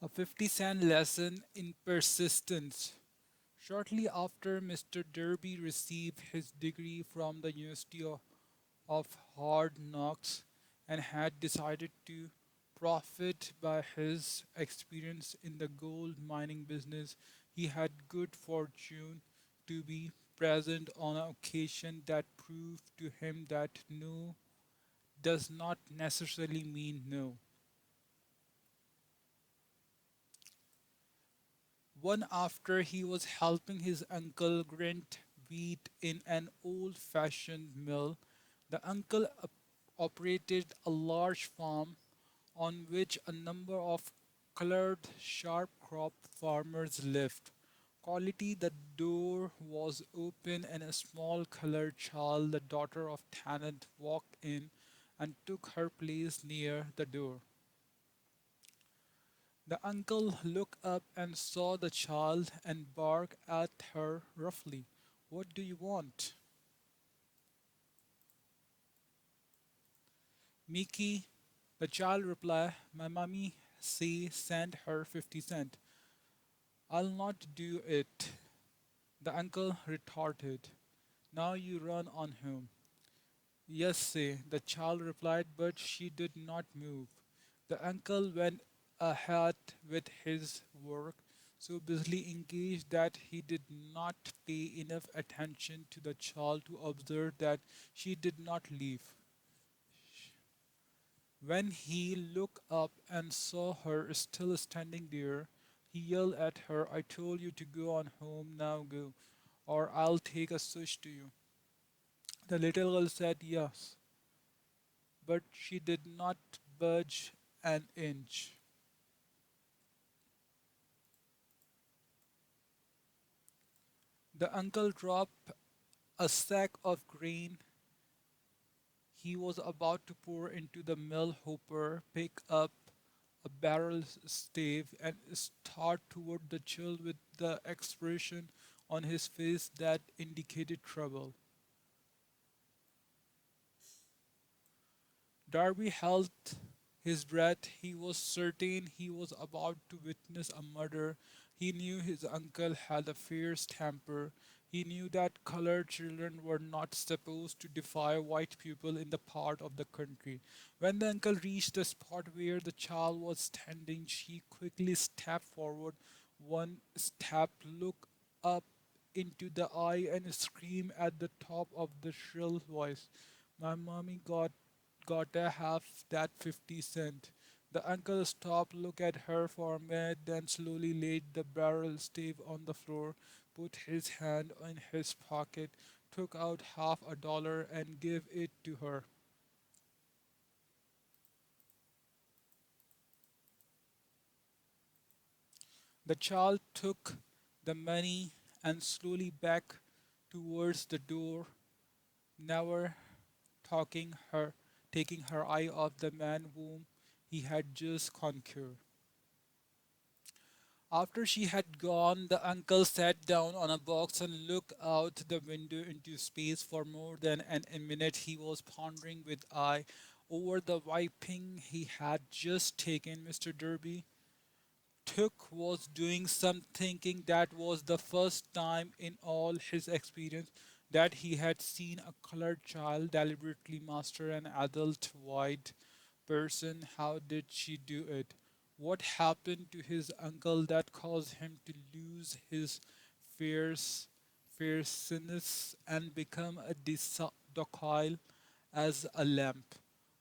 A 50-cent lesson in persistence. Shortly after Mr. Derby received his degree from the University of Hard Knocks and had decided to profit by his experience in the gold mining business, he had good fortune to be present on an occasion that proved to him that no does not necessarily mean no. One after he was helping his uncle grind wheat in an old fashioned mill, the uncle operated a large farm on which a number of colored sharp crop farmers lived. Quality the door was open and a small colored child, the daughter of tenant, walked in and took her place near the door. The uncle looked up and saw the child and barked at her roughly. What do you want? Mickey, the child replied, my mommy say send her 50 cent. I'll not do it, the uncle retorted. Now you run on home. Yes, say, the child replied, but she did not move. The uncle went ahead with his work, so busily engaged that he did not pay enough attention to the child to observe that she did not leave. When he looked up and saw her still standing there, he yelled at her, I told you to go on home, now go, or I'll take a switch to you. The little girl said yes, but she did not budge an inch. The uncle dropped a sack of grain he was about to pour into the mill hopper, picked up a barrel stave, and start toward the child with the expression on his face that indicated trouble. Darby held his breath. He was certain he was about to witness a murder. He knew his uncle had a fierce temper. He knew that colored children were not supposed to defy white people in the part of the country. When the uncle reached the spot where the child was standing, she quickly stepped forward. One step, looked up into the eye, and screamed at the top of the shrill voice. My mommy gotta have that 50 cent. The uncle stopped, looked at her for a minute, then slowly laid the barrel stave on the floor, put his hand in his pocket, took out half $1, and gave it to her. The child took the money and slowly back towards the door, never talking her taking her eye off the man whom he had just conquered. After she had gone, the uncle sat down on a box and looked out the window into space for more than a minute. He was pondering with eye over the wiping he had just taken. Mr. Derby Took was doing some thinking that was the first time in all his experience that he had seen a colored child deliberately master an adult white person. How did she do it? What happened to his uncle that caused him to lose his fierceness and become a docile as a lamb?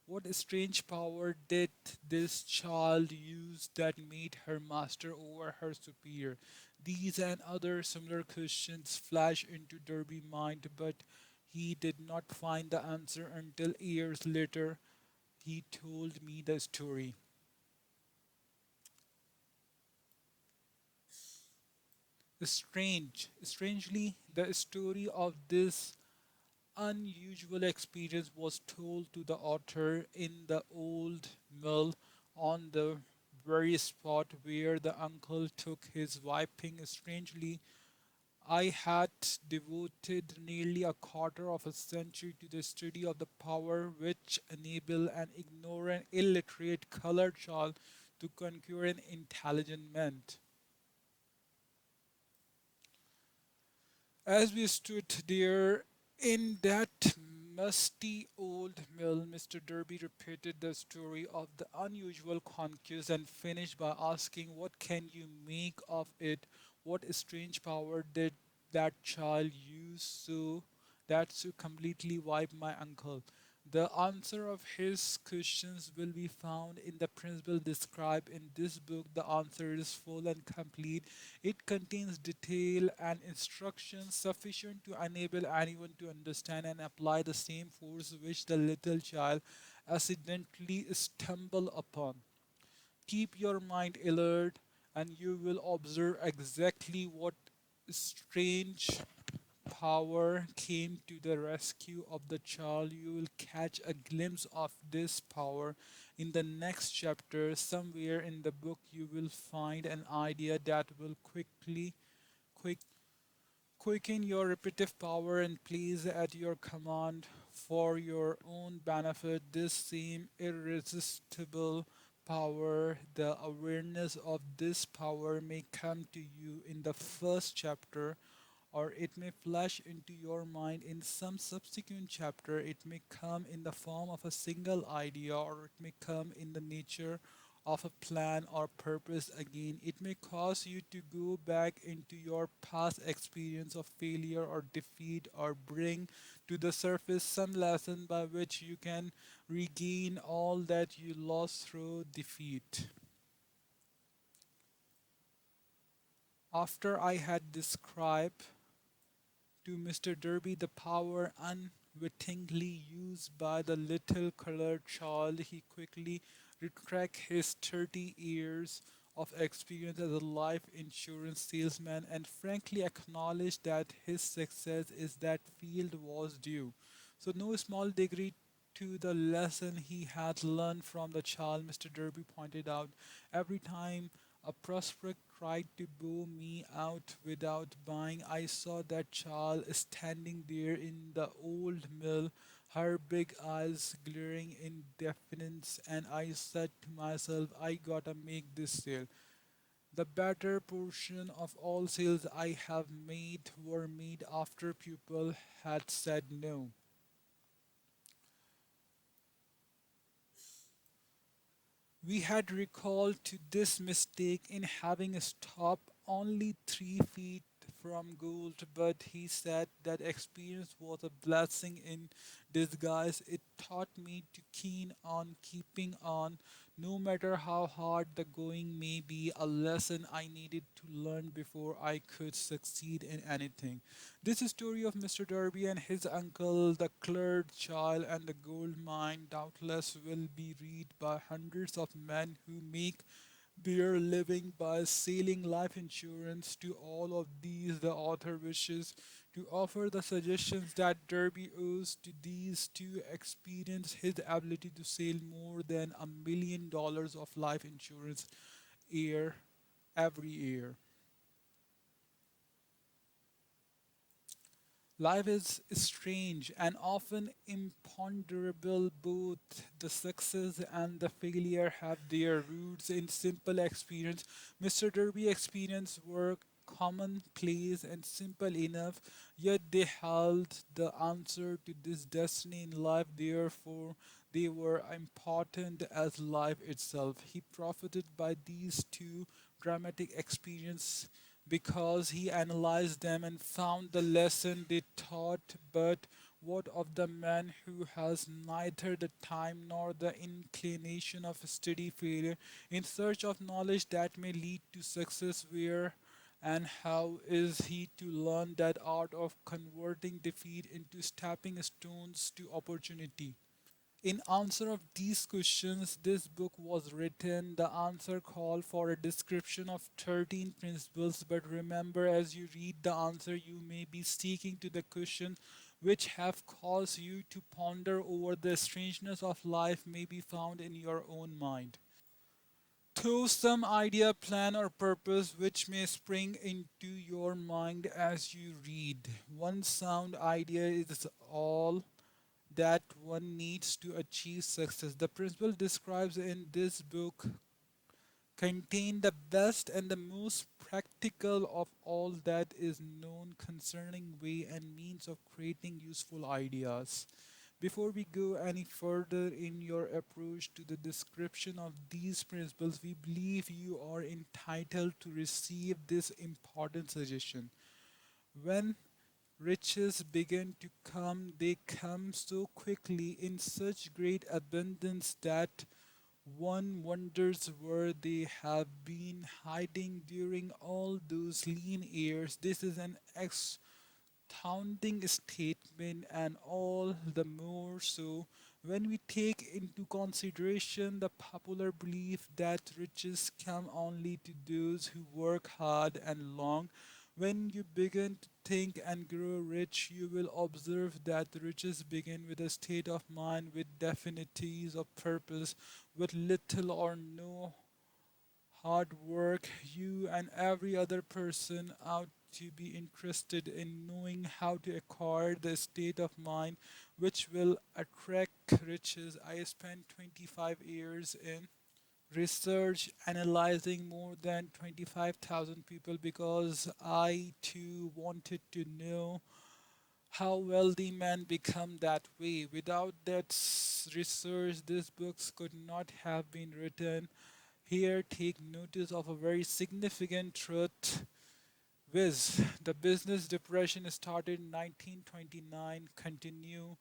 What strange power did this child use that made her master over her superior? These and other similar questions flashed into Derby's mind, but he did not find the answer until years later he told me the story. Strangely, the story of this unusual experience was told to the author in the old mill on the very spot where the uncle took his wiping. Strangely, I had devoted nearly a quarter of a century to the study of the power which enable an ignorant, illiterate colored child to conquer an intelligent man. As we stood there in that musty old mill, Mr. Derby repeated the story of the unusual conquest and finished by asking, "What can you make of it? What strange power did that child use so completely wipe my uncle?" The answer of his questions will be found in the principle described in this book. The answer is full and complete. It contains detail and instructions sufficient to enable anyone to understand and apply the same force which the little child accidentally stumbled upon. Keep your mind alert, and you will observe exactly what strange power came to the rescue of the child. You will catch a glimpse of this power in the next chapter. Somewhere in the book, you will find an idea that will quick, quicken your repetitive power and place at your command for your own benefit. This same irresistible power, the awareness of this power may come to you in the first chapter, or it may flash into your mind in some subsequent chapter. It may come in the form of a single idea, or it may come in the nature of a plan or purpose again. It may cause you to go back into your past experience of failure or defeat, or bring to the surface some lesson by which you can regain all that you lost through defeat. After I had described to Mr. Derby the power unwittingly used by the little colored child, he quickly retracted his 30 years of experience as a life insurance salesman and frankly acknowledged that his success in that field was due. So, no small degree to the lesson he had learned from the child, Mr. Derby pointed out. Every time a prospect tried to bow me out without buying, I saw that child standing there in the old mill, her big eyes glaring in defiance, and I said to myself, I gotta make this sale. The better portion of all sales I have made were made after people had said no. We had recalled to this mistake in having stopped only 3 feet from gold, but he said that experience was a blessing in disguise. It taught me to keen on keeping on, no matter how hard the going may be, a lesson I needed to learn before I could succeed in anything. This story of Mr. Derby and his uncle, the clerk child, and the gold mine doubtless will be read by hundreds of men who make their living by selling life insurance. To all of these, the author wishes to offer the suggestions that Derby owes to these two experience his ability to sell more than $1 million of life insurance year every year. Life is strange and often imponderable. Both the success and the failure have their roots in simple experience. Mr. Derby experience were commonplace and simple enough, yet they held the answer to this destiny in life. Therefore, they were important as life itself. He profited by these two dramatic experiences because he analyzed them and found the lesson they taught. But what of the man who has neither the time nor the inclination of steady failure in search of knowledge that may lead to success? Where and how is he to learn that art of converting defeat into stepping stones to opportunity? In answer of these questions, this book was written. The answer called for a description of 13 principles, but remember, as you read the answer, you may be sticking to the questions which have caused you to ponder over the strangeness of life may be found in your own mind. Through some idea, plan, or purpose which may spring into your mind as you read. One sound idea is all that one needs to achieve success. The principle described in this book contain the best and the most practical of all that is known concerning way and means of creating useful ideas. Before we go any further in your approach to the description of these principles, we believe you are entitled to receive this important suggestion. When riches begin to come, they come so quickly in such great abundance that one wonders where they have been hiding during all those lean years. This is an astounding statement, and all the more so when we take into consideration the popular belief that riches come only to those who work hard and long. When you begin to think and grow rich, you will observe that riches begin with a state of mind with definities of purpose, with little or no hard work. You and every other person ought to be interested in knowing how to acquire the state of mind which will attract riches. I spent 25 years in research analyzing more than 25,000 people because I too wanted to know how wealthy men become that way. Without that research, these books could not have been written. Here, take notice of a very significant truth. The business depression started in 1929, continue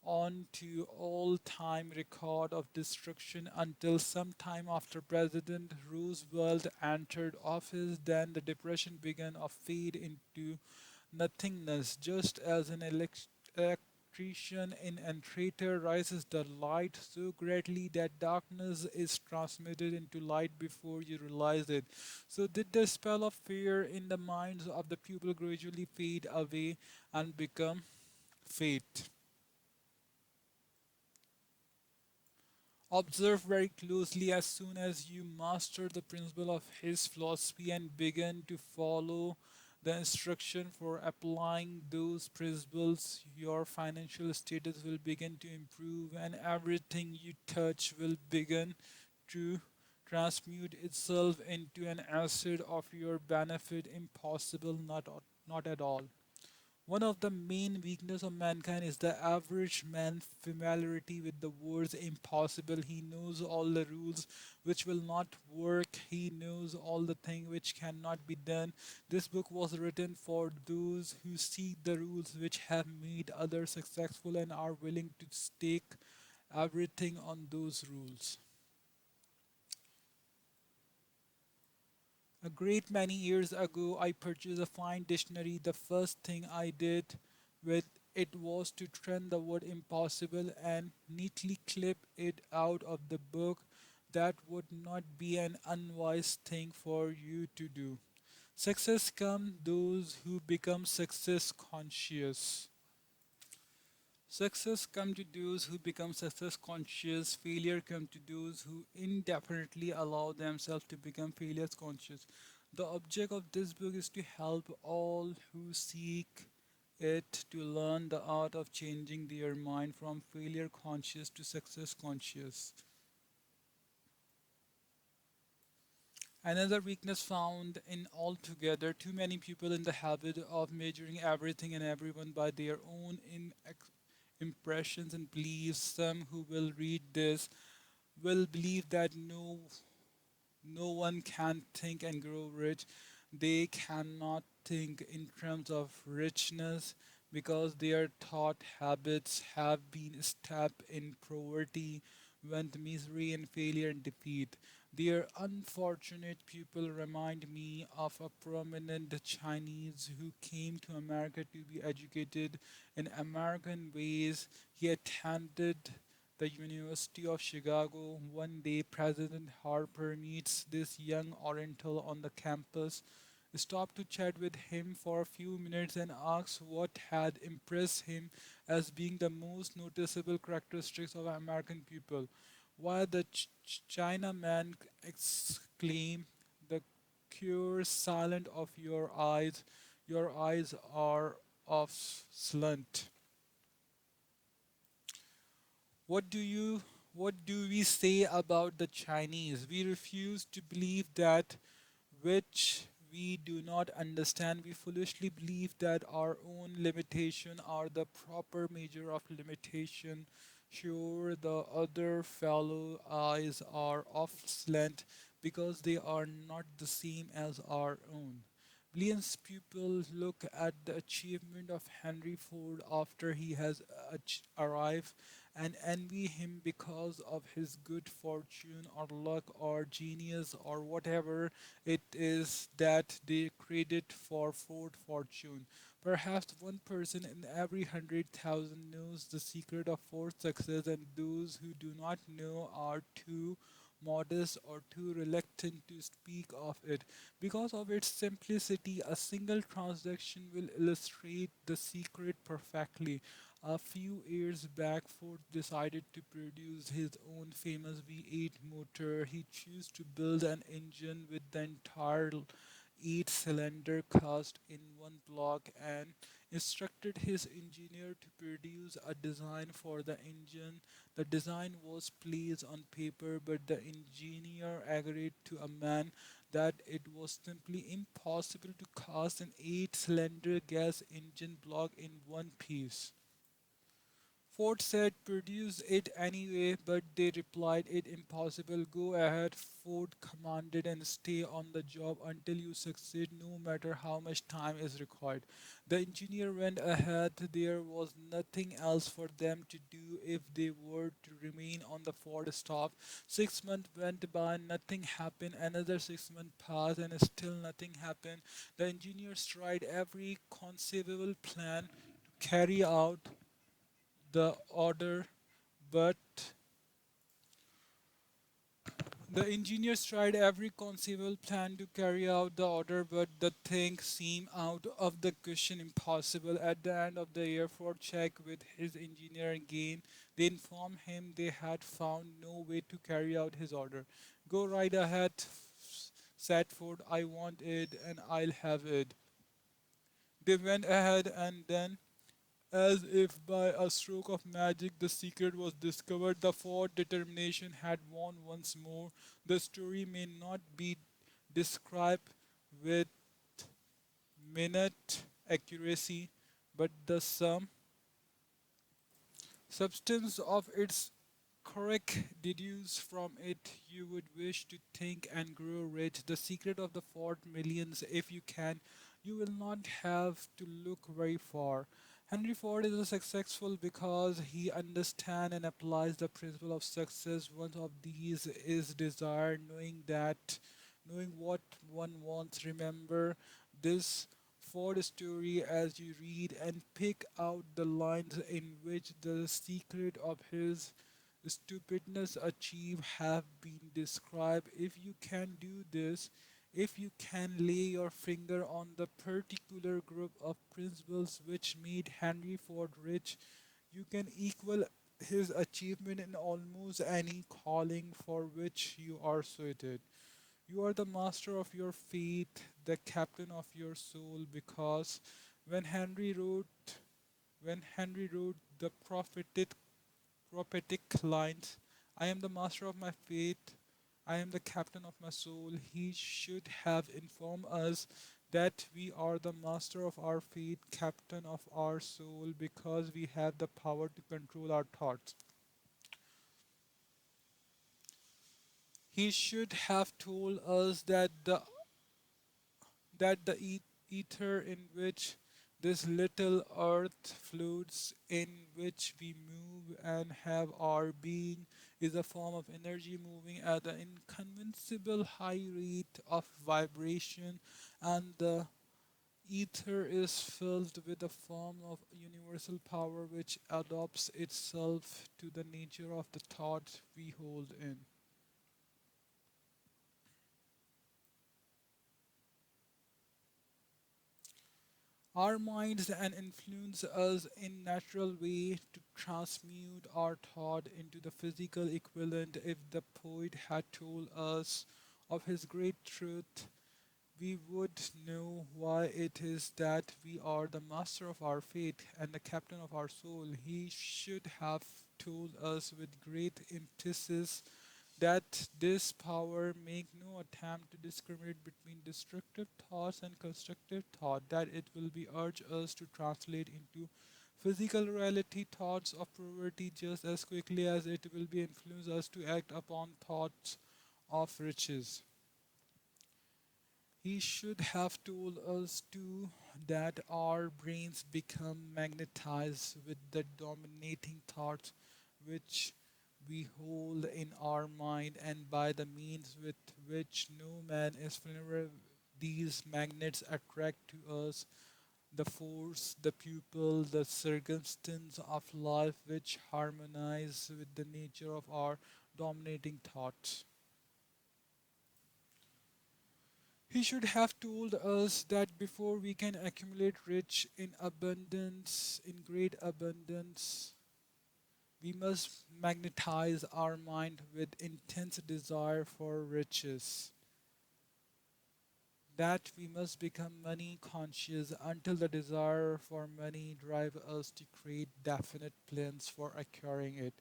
on to all-time record of destruction until sometime after President Roosevelt entered office. Then the depression began to fade into nothingness, just as an electrician in an theater rises the light so greatly that darkness is transmitted into light before you realize it. So did the spell of fear in the minds of the people gradually fade away and become fate. Observe very closely as soon as you master the principle of his philosophy and begin to follow the instruction for applying those principles, your financial status will begin to improve and everything you touch will begin to transmute itself into an asset of your benefit. Impossible, not at all. One of the main weaknesses of mankind is the average man's familiarity with the words impossible. He knows all the rules which will not work. He knows all the things which cannot be done. This book was written for those who seek the rules which have made others successful and are willing to stake everything on those rules. A great many years ago, I purchased a fine dictionary. The first thing I did with it was to turn the word impossible and neatly clip it out of the book. That would not be an unwise thing for you to do. Success comes those who become success conscious. Success comes to those who become success conscious. Failure comes to those who indefinitely allow themselves to become failure conscious. The object of this book is to help all who seek it to learn the art of changing their mind from failure conscious to success conscious. Another weakness found in altogether too many people in the habit of measuring everything and everyone by their own impressions and beliefs. Some who will read this will believe that no one can think and grow rich. They cannot think in terms of richness because their thought habits have been steeped in poverty, with misery and failure and defeat. Their unfortunate people remind me of a prominent Chinese who came to America to be educated in American ways. He attended the University of Chicago. One day, President Harper meets this young Oriental on the campus, stopped to chat with him for a few minutes, and asks what had impressed him as being the most noticeable characteristics of American people. Why the Chinaman exclaimed, "The cure silent of your eyes are of slant. What do you What do we say about the Chinese? We refuse to believe that which we do not understand. We foolishly believe that our own limitation are the proper measure of limitation. Sure, the other fellow eyes are off slant because they are not the same as our own. Millions people look at the achievement of Henry Ford after he has arrived and envy him because of his good fortune or luck or genius or whatever it is that they credit for Ford fortune. Perhaps one person in every 100,000 knows the secret of Ford's success, and those who do not know are too modest or too reluctant to speak of it. Because of its simplicity, a single transaction will illustrate the secret perfectly. A few years back, Ford decided to produce his own famous V8 motor. He chose to build an engine with the entire eight cylinder cast in one block and instructed his engineer to produce a design for the engine. The design was placed on paper, but the engineer agreed to a man that it was simply impossible to cast an eight cylinder gas engine block in one piece. Ford said produce it anyway, but they replied it impossible. Go ahead, Ford commanded, and stay on the job until you succeed, no matter how much time is required. The engineer went ahead. There was nothing else for them to do if they were to remain on the Ford staff. 6 months went by, nothing happened. Another 6 months passed, and still nothing happened. The engineers tried every conceivable plan to carry out the order, but the engineers tried every conceivable plan to carry out the order, but the thing seemed out of the question impossible. At the end of the year, Ford checked with his engineer again. They informed him they had found no way to carry out his order. Go right ahead, said Ford. I want it and I'll have it. They went ahead and then as if by a stroke of magic, the secret was discovered. The Ford determination had won once more. The story may not be described with minute accuracy, but the substance of its correct deduce from it you would wish to think and grow rich. The secret of the Ford millions, if you can, you will not have to look very far. Henry Ford is successful because he understands and applies the principle of success. One of these is desire, knowing what one wants. Remember this Ford story as you read and pick out the lines in which the secret of his stupidness achieve have been described. If you can do this, if you can lay your finger on the particular group of principles which made Henry Ford rich, you can equal his achievement in almost any calling for which you are suited. You are the master of your fate, the captain of your soul, because when Henry wrote when Henry wrote the prophetic lines, I am the master of my fate, I am the captain of my soul, he should have informed us that we are the master of our fate, captain of our soul, because we have the power to control our thoughts. He should have told us that the ether in which this little earth floats, in which we move and have our being, is a form of energy moving at an inconceivable high rate of vibration, and the ether is filled with a form of universal power which adopts itself to the nature of the thought we hold in. Our minds and influence us in natural way to transmute our thought into the physical equivalent. If the poet had told us of his great truth, we would know why it is that we are the master of our fate and the captain of our soul. He should have told us with great emphasis that this power make no attempt to discriminate between destructive thoughts and constructive thought, that it will be urge us to translate into physical reality thoughts of poverty just as quickly as it will be influence us to act upon thoughts of riches. He should have told us too that our brains become magnetized with the dominating thoughts which we hold in our mind, and by the means with which no man is familiar, these magnets attract to us the force, the pupil, the circumstance of life which harmonize with the nature of our dominating thoughts. He should have told us that before we can accumulate rich in abundance, in great abundance, we must magnetize our mind with intense desire for riches. That we must become money conscious until the desire for money drive us to create definite plans for acquiring it.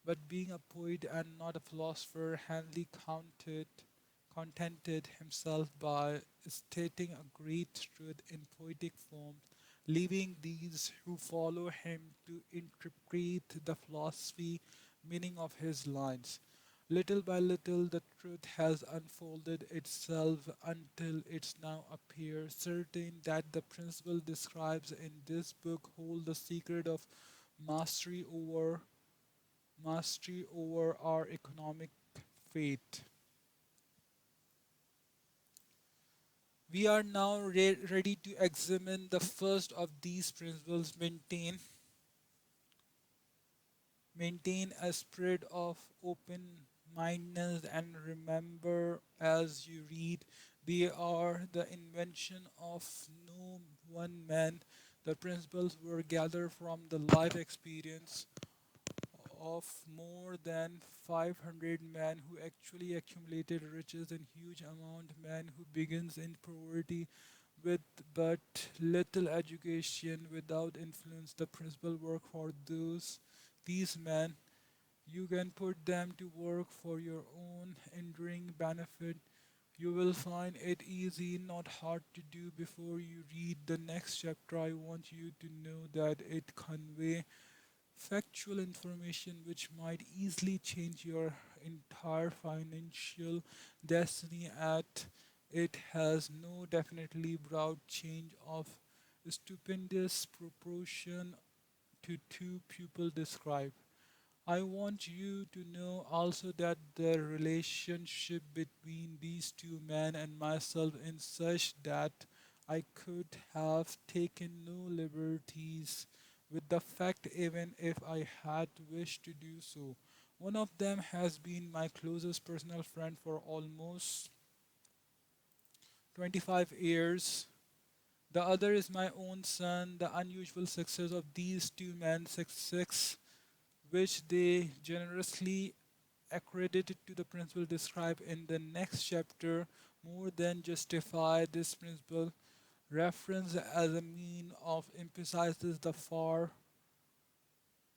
But being a poet and not a philosopher, Hanley contented himself by stating a great truth in poetic form, leaving these who follow him to interpret the philosophy meaning of his lines. Little by little, the truth has unfolded itself until it now appears certain that the principle described in this book hold the secret of mastery over mastery over our economic fate. We are now ready to examine the first of these principles. Maintain a spirit of open mindedness and remember as you read, they are the invention of no one man. The principles were gathered from the life experience of more than 500 men who actually accumulated riches in huge amount, men who begins in poverty with but little education without influence. The principal work for these men, you can put them to work for your own enduring benefit. You will find it easy, not hard to do. Before you read the next chapter, I want you to know that it convey factual information which might easily change your entire financial destiny at it has no definitely broad change of stupendous proportion to two people described. I want you to know also that the relationship between these two men and myself in such that I could have taken no liberties with the fact even if I had wished to do so. One of them has been my closest personal friend for almost 25 years. The other is my own son. The unusual success of these two men, success which they generously accredited to the principle described in the next chapter, more than justify this principle. Reference as a mean of emphasizes the far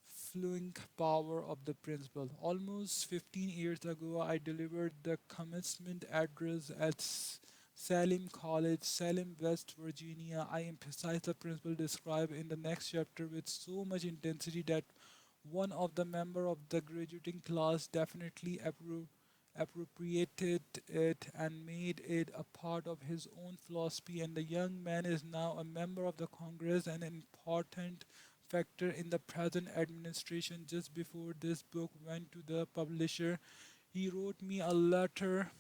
flowing power of the principle. Almost 15 years ago, I delivered the commencement address at Salem College, Salem, West Virginia. I emphasized the principle described in the next chapter with so much intensity that one of the member of the graduating class definitely appropriated it and made it a part of his own philosophy, and the young man is now a member of the Congress and an important factor in the present administration. Just before this book went to the publisher, he wrote me a letter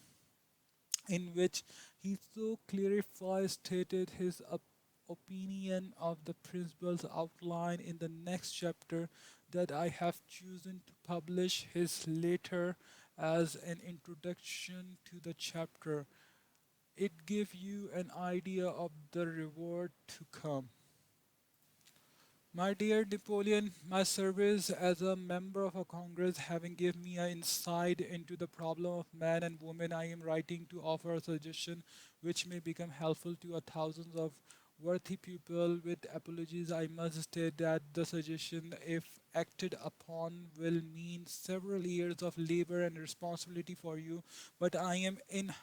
in which he so clarified stated his opinion of the principles outlined in the next chapter that I have chosen to publish his letter as an introduction to the chapter. It gives you an idea of the reward to come. My dear Napoleon, my service as a member of a Congress having given me an insight into the problem of man and woman, I am writing to offer a suggestion which may become helpful to a thousands of Worthy people, with apologies, I must state that the suggestion, if acted upon, will mean several years of labor and responsibility for you. But I am in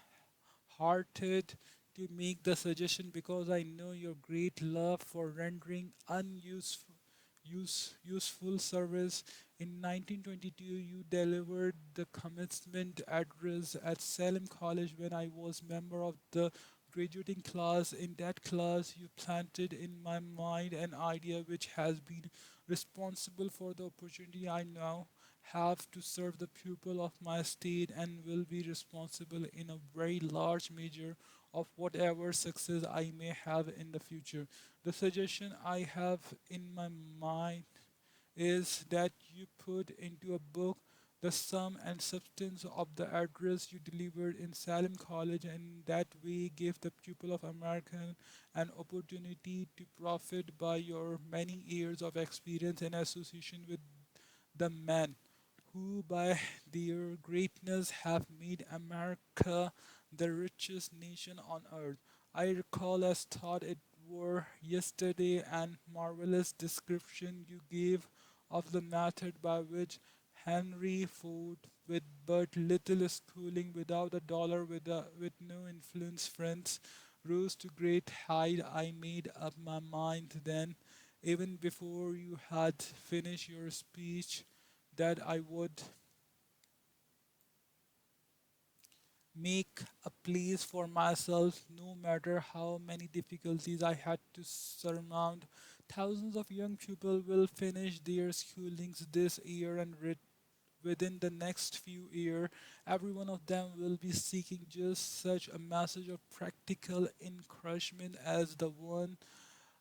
hearted to make the suggestion because I know your great love for rendering useful service. In 1922, you delivered the commencement address at Salem College when I was member of the graduating class. In that class, you planted in my mind an idea which has been responsible for the opportunity I now have to serve the people of my state and will be responsible in a very large measure of whatever success I may have in the future. The suggestion I have in my mind is that you put into a book the sum and substance of the address you delivered in Salem College, and that way give the people of America an opportunity to profit by your many years of experience and association with the men who by their greatness have made America the richest nation on earth. I recall as thought it were yesterday and marvelous description you gave of the method by which Henry Ford, with but little schooling, without a dollar, with no influence, friends, rose to great height. I made up my mind then, even before you had finished your speech, that I would make a place for myself no matter how many difficulties I had to surmount. Thousands of young people will finish their schoolings this year and within the next few years, every one of them will be seeking just such a message of practical encouragement as the one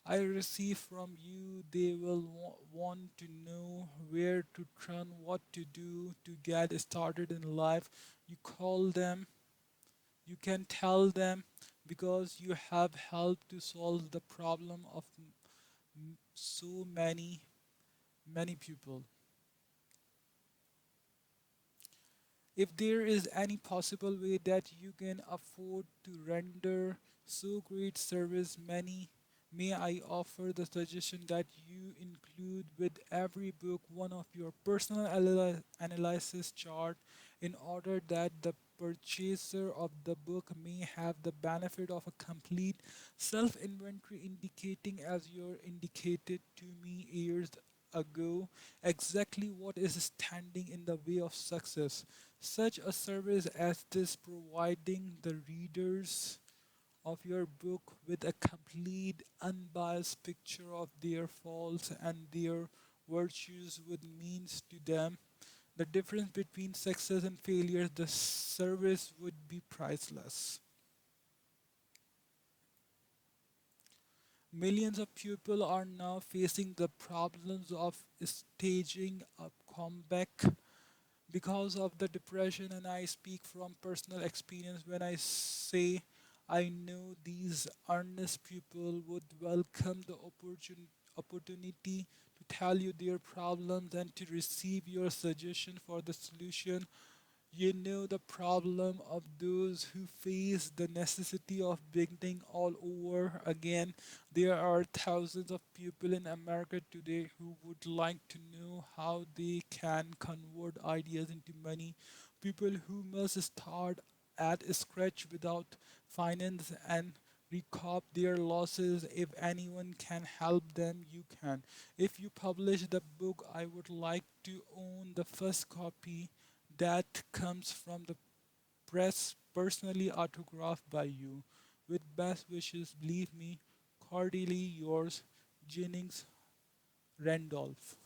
I receive from you. They will want to know where to turn, what to do to get started in life. You call them, you can tell them because you have helped to solve the problem of so many people. If there is any possible way that you can afford to render so great service, many may I offer the suggestion that you include with every book one of your personal analysis chart in order that the purchaser of the book may have the benefit of a complete self inventory indicating, as you indicated to me years ago, exactly what is standing in the way of success. Such a service as this, providing the readers of your book with a complete, unbiased picture of their faults and their virtues, would means to them the difference between success and failure. The service would be priceless. Millions of people are now facing the problems of staging a comeback because of the depression, and I speak from personal experience when I say I know these earnest people would welcome the opportunity to tell you their problems and to receive your suggestion for the solution. You know the problem of those who face the necessity of beginning all over again. There are thousands of people in America today who would like to know how they can convert ideas into money. People who must start at scratch without finance and recoup their losses. If anyone can help them, you can. If you publish the book, I would like to own the first copy that comes from the press, personally autographed by you. With best wishes, believe me, cordially yours, Jennings Randolph.